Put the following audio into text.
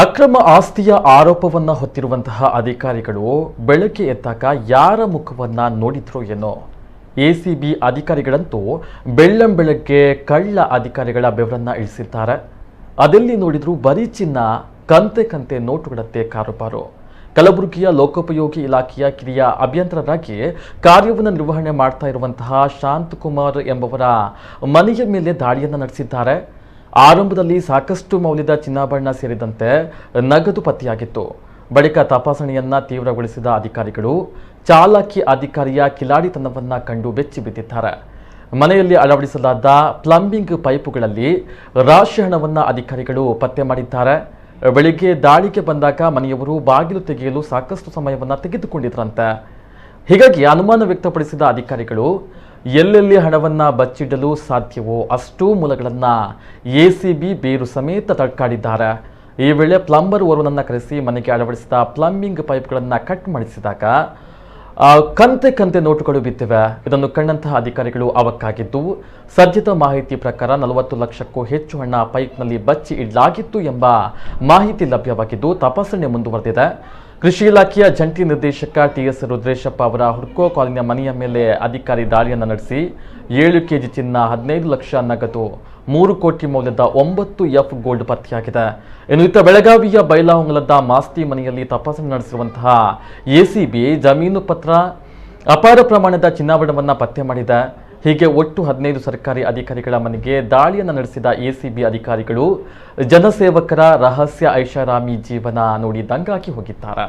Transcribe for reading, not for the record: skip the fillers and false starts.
ಅಕ್ರಮ ಆಸ್ತಿಯ ಆರೋಪವನ್ನ ಹೊತ್ತಿರುವಂತಹ ಅಧಿಕಾರಿಗಳು ಬೆಳಗ್ಗೆ ಎದ್ದಾಗ ಯಾರ ಮುಖವನ್ನ ನೋಡಿದ್ರು ಏನೋ. ಎಸಿಬಿ ಅಧಿಕಾರಿಗಳಂತೂ ಬೆಳ್ಳಂಬೆಳಗ್ಗೆ ಕಳ್ಳ ಅಧಿಕಾರಿಗಳ ಬೆವರನ್ನ ಇಳಿಸಿದ್ದಾರೆ. ಅದೆಲ್ಲಿ ನೋಡಿದ್ರು ಬರೀ ಚಿನ್ನ, ಕಂತೆ ಕಂತೆ ನೋಟುಗಳಂತೆ ಕಾರುಬಾರು. ಕಲಬುರಗಿಯ ಲೋಕೋಪಯೋಗಿ ಇಲಾಖೆಯ ಕಿರಿಯ ಅಭಿಯಂತರರಾಗಿ ಕಾರ್ಯವನ್ನು ನಿರ್ವಹಣೆ ಮಾಡ್ತಾ ಇರುವಂತಹ ಶಾಂತಕುಮಾರ್ ಎಂಬವರ ಮನೆಯ ಮೇಲೆ ದಾಳಿಯನ್ನು ನಡೆಸಿದ್ದಾರೆ. ಆರಂಭದಲ್ಲಿ ಸಾಕಷ್ಟು ಮೌಲ್ಯದ ಚಿನ್ನಾಭರಣ ಸೇರಿದಂತೆ ನಗದು ಪತ್ತೆಯಾಗಿತ್ತು. ಬಳಿಕ ತಪಾಸಣೆಯನ್ನ ತೀವ್ರಗೊಳಿಸಿದ ಅಧಿಕಾರಿಗಳು ಚಾಲಾಕಿ ಅಧಿಕಾರಿಯ ಕಿಲಾಡಿತನವನ್ನ ಕಂಡು ಬೆಚ್ಚಿ ಬಿದ್ದಿದ್ದಾರೆ. ಮನೆಯಲ್ಲಿ ಅಳವಡಿಸಲಾದ ಪ್ಲಂಬಿಂಗ್ ಪೈಪುಗಳಲ್ಲಿ ರಾಶಿ ಹಣವನ್ನ ಅಧಿಕಾರಿಗಳು ಪತ್ತೆ ಮಾಡಿದ್ದಾರೆ. ಬೆಳಿಗ್ಗೆ ದಾಳಿಗೆ ಬಂದಾಗ ಮನೆಯವರು ಬಾಗಿಲು ತೆಗೆಯಲು ಸಾಕಷ್ಟು ಸಮಯವನ್ನ ತೆಗೆದುಕೊಂಡಿದ್ರಂತೆ. ಹೀಗಾಗಿ ಅನುಮಾನ ವ್ಯಕ್ತಪಡಿಸಿದ ಅಧಿಕಾರಿಗಳು ಎಲ್ಲೆಲ್ಲಿ ಹಣವನ್ನ ಬಚ್ಚಿಡಲು ಸಾಧ್ಯವೋ ಅಷ್ಟೂ ಮೂಲಗಳನ್ನ ಎಸಿಬಿ ಬೇರು ಸಮೇತ ತಡ್ಕಾಡಿದ್ದಾರೆ. ಈ ವೇಳೆ ಪ್ಲಂಬರ್ ಓರ್ವನನ್ನ ಕರೆಸಿ ಮನೆಗೆ ಅಳವಡಿಸಿದ ಪ್ಲಂಬಿಂಗ್ ಪೈಪ್ಗಳನ್ನು ಕಟ್ ಮಾಡಿಸಿದಾಗ ಕಂತೆ ಕಂತೆ ನೋಟುಗಳು ಬಿದ್ದಿವೆ. ಇದನ್ನು ಕಂಡಂತಹ ಅಧಿಕಾರಿಗಳು ಅವಕ್ಕಾಗಿದ್ದು, ಸದ್ಯದ ಮಾಹಿತಿ ಪ್ರಕಾರ 40 ಲಕ್ಷಕ್ಕೂ ಹೆಚ್ಚು ಹಣ ಪೈಪ್ನಲ್ಲಿ ಬಚ್ಚಿ ಇಡಲಾಗಿತ್ತು ಎಂಬ ಮಾಹಿತಿ ಲಭ್ಯವಾಗಿದ್ದು ತಪಾಸಣೆ ಮುಂದುವರೆದಿದೆ. ಕೃಷಿ ಇಲಾಖೆಯ ಜಂಟಿ ನಿರ್ದೇಶಕ ಟಿಎಸ್ ರುದ್ರೇಶಪ್ಪ ಅವರ ಹುಡ್ಕೋ ಕಾಲೋನಿಯ ಮನೆಯ ಮೇಲೆ ಅಧಿಕಾರಿ ದಾಳಿಯನ್ನು ನಡೆಸಿ 7 ಕೆಜಿ ಚಿನ್ನ, 15 ಲಕ್ಷ ನಗದು, 3 ಕೋಟಿ ಮೌಲ್ಯದ 9 ಎಫ್ ಗೋಲ್ಡ್ ಪತ್ತೆಯಾಗಿದೆ. ಇನ್ನು ಇತ್ತ ಬೆಳಗಾವಿಯ ಬೈಲಹೊಂಗಲದ ಮಾಸ್ತಿ ಮನೆಯಲ್ಲಿ ತಪಾಸಣೆ ನಡೆಸಿರುವಂತಹ ಎಸಿಬಿ ಜಮೀನು ಪತ್ರ, ಅಪಾರ ಪ್ರಮಾಣದ ಚಿನ್ನಾಭರಣವನ್ನು ಪತ್ತೆ ಮಾಡಿದೆ. ಹೀಗೆ ಒಟ್ಟು 15 ಸರ್ಕಾರಿ ಅಧಿಕಾರಿಗಳ ಮನೆಗೆ ದಾಳಿಯನ್ನು ನಡೆಸಿದ ಎಸಿಬಿ ಅಧಿಕಾರಿಗಳು ಜನಸೇವಕರ ರಹಸ್ಯ ಐಷಾರಾಮಿ ಜೀವನ ನೋಡಿ ದಂಗಾಗಿ ಹೋಗಿದ್ದಾರೆ.